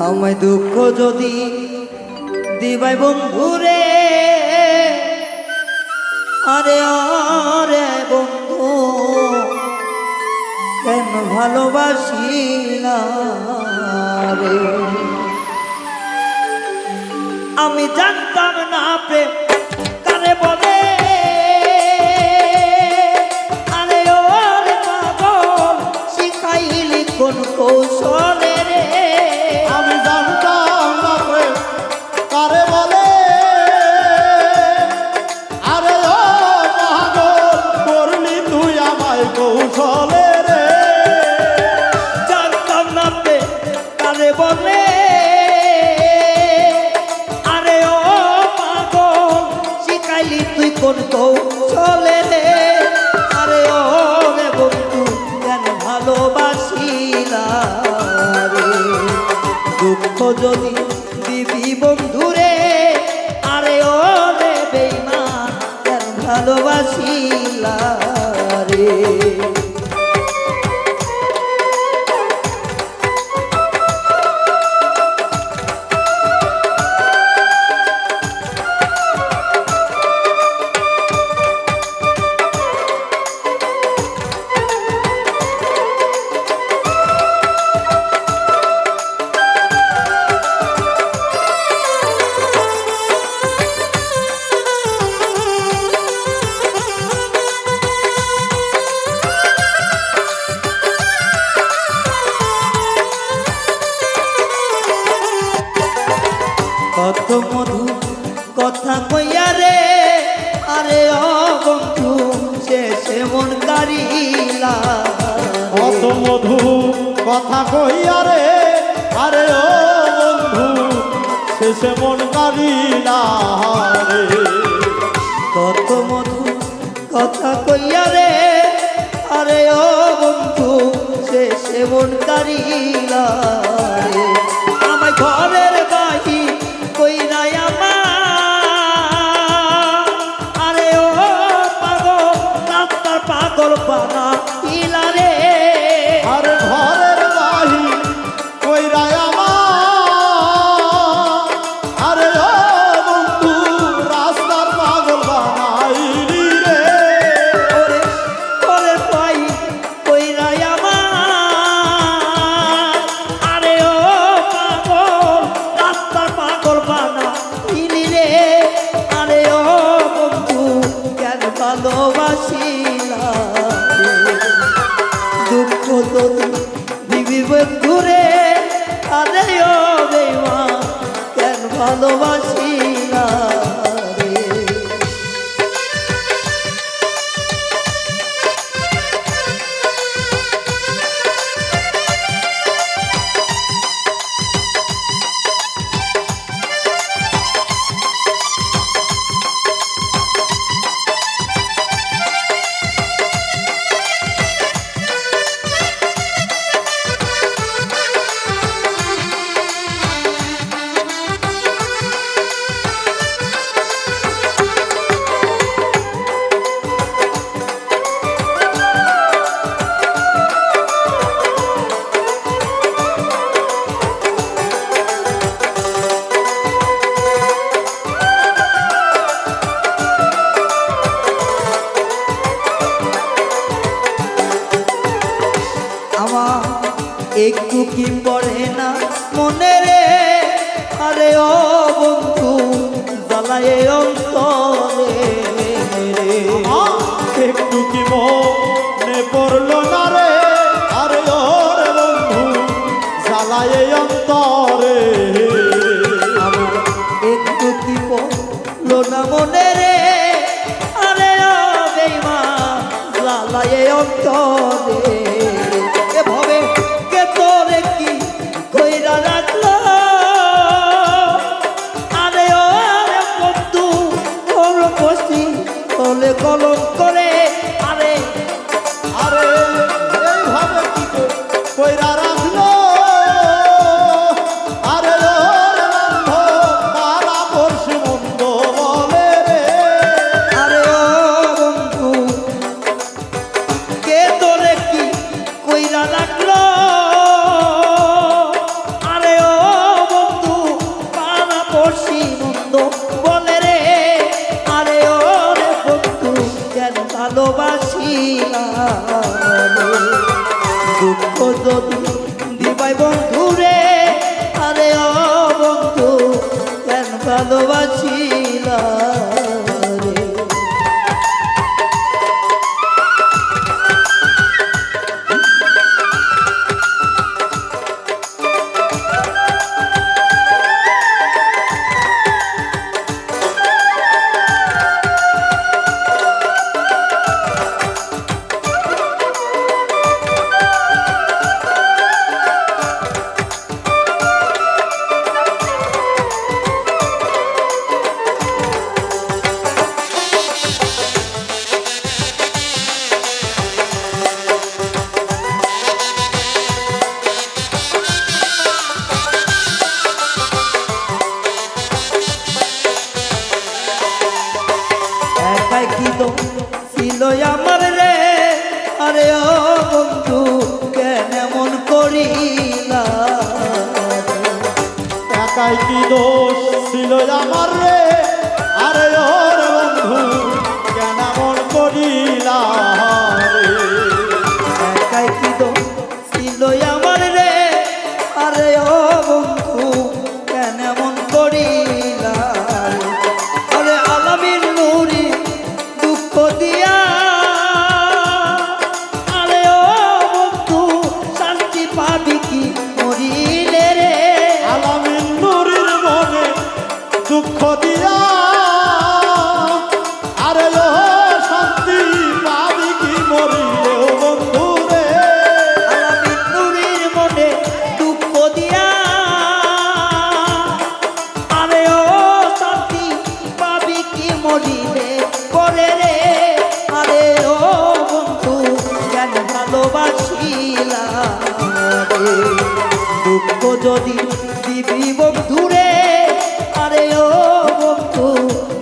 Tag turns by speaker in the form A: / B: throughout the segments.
A: আমায় দুঃখ যদি দিবাই বন্ধুরে, আরে আরে বন্ধু কেন ভালোবাসিলা রে। আমি জানতাম না প্রেম কারে বলে, আরে ওরে পাগল শিখাইলি কোন কৌশলে রে।
B: আমি জানতাম না প্রেম কারে বলে, আরে ও পাগল করলি তুই আমায় কৌশলে রে।
A: জানতাম না প্রেম কারে বলে, আরে ও পাগল শিখাইলি তুই কোন কৌশলে রে। আরে ও রে বন্ধু কেন ভালোবাসিলা রে। দুঃখ যদি দিবি বন্ধুরে, আরে ও রে বেঈমান কেন ভালোবাসিলা রে। কত মধু কথা কইয়া রে, আরে ও বন্ধু শেষে মন কারিলা।
B: কত মধু কথা কইয়া রে, আরে ও বন্ধু শেষে মন কারিলা রে।
A: কত মধু কথা কইয়া রে, আরে ও বন্ধু শেষে মন কারিলা রে। আমায় ঘরের বাহি কইরা আমার, আরে ও পাগল রাস্তার পাগল বানা ইলা রে।
B: আরে ঘরের বাহি কইরা আমার, আরে ও বন্ধু রাস্তার পাগল বানাইলি রে।
A: ওরে ঘরের বাহি কইরা আমার, আরে ও পাগল রাস্তার পাগল বানা ইলি রে। আরে ও বন্ধু কেন ভালোবাসিলা রে। দুঃখ তো দিবি বন্ধুরে, আরে ও বেঈমান কেন ভালোবাসিলা রে। আমার একটু কি পড়ে না মনে রে, আরে ও বন্ধু জ্বালায় অন্তরে রে।
B: একটু কি মনে পড়লো না রে, আরে ওর বন্ধু জ্বালায় অন্তরে।
A: আমার একটু কি পড়লো না মনে রে, আরে ও বেঈমান জ্বালায় অন্তরে। এভাবে কে তোরে কি কইরা রাখলো, আরে ও রে বন্ধু ওর বসি তলে কলম করে। আরে
B: আরে এইভাবে কি কইরা রাখলো, আরে ওর বন্ধু তারা পরশু মন্দ বলে রে।
A: আরে ও বন্ধু কে তোরে কি নিতাই বন্ধু রে, আরে ও বন্ধু কেন ভালোবাসিলা রে। একাই কি তো ছিল আমার রে, আরে ও বন্ধু কেন এমন করিলা রে।
B: একাই কি দোষ ছিল আমার রে, আরে ওর বন্ধু কেন মন করিলা রে।
A: একাই কি তো ছিল আমার রে, আরে ও বন্ধু কেন এমন করিলা রে। আরে আলামিন নুরি দুঃখ দিয়া, আরে ও বন্ধু শান্তি পাবি কি মরিলে রে।
B: আলামিন নুরির মনে দুঃখ দিয়া, আরে ও শান্তি পাবি কি মরিলে ও বন্ধু রে।
A: আলামিন নুরির মনে দুঃখ দিয়া, আরে ও শান্তি পাবি কি মরিলে পরে রে। আরে ও বন্ধু কেন ভালোবাসিলা রে। দুঃখ যদি দিবি বন্ধু রে, আরে ও বন্ধু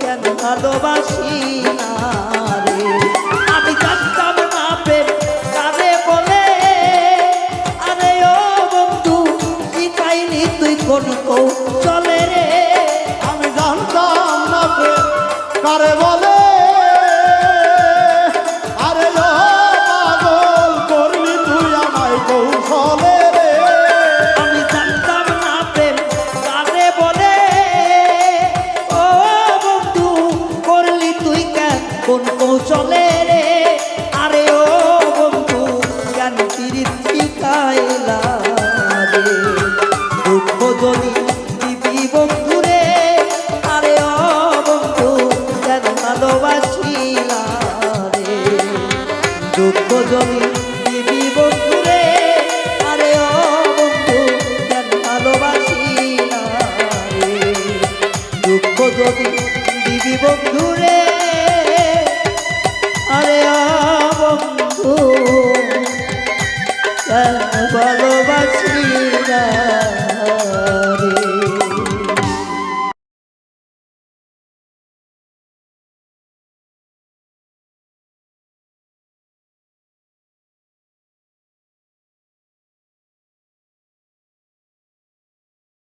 A: কেন ভালোবাসিলা রে। আমি জানতাম না প্রেম কারে বলে, আরে ও বন্ধু শিখাইলি তুই কোন কৌশলে রে।
B: আমি জানতাম না প্রেম কারে বলে, আরে ও পাগল করলি তুই আমায় কৌশলে রে।
A: আমি জানতাম না প্রেম কারে বলে, ও বন্ধু করলি তুই কেন কোন কৌশলে রে। আরে ও বন্ধু কেন পিরিত শিখাইলা রে। দুঃখ যদি দিবি বন্ধু রে, আরে ও বন্ধু কেন ভালোবাসিলা রে। দুঃখ যদি দিবি বন্ধু রে, আরে ও বন্ধু কেন ভালোবাসিলা রে। দুঃখ যদি দিবি বন্ধু রে।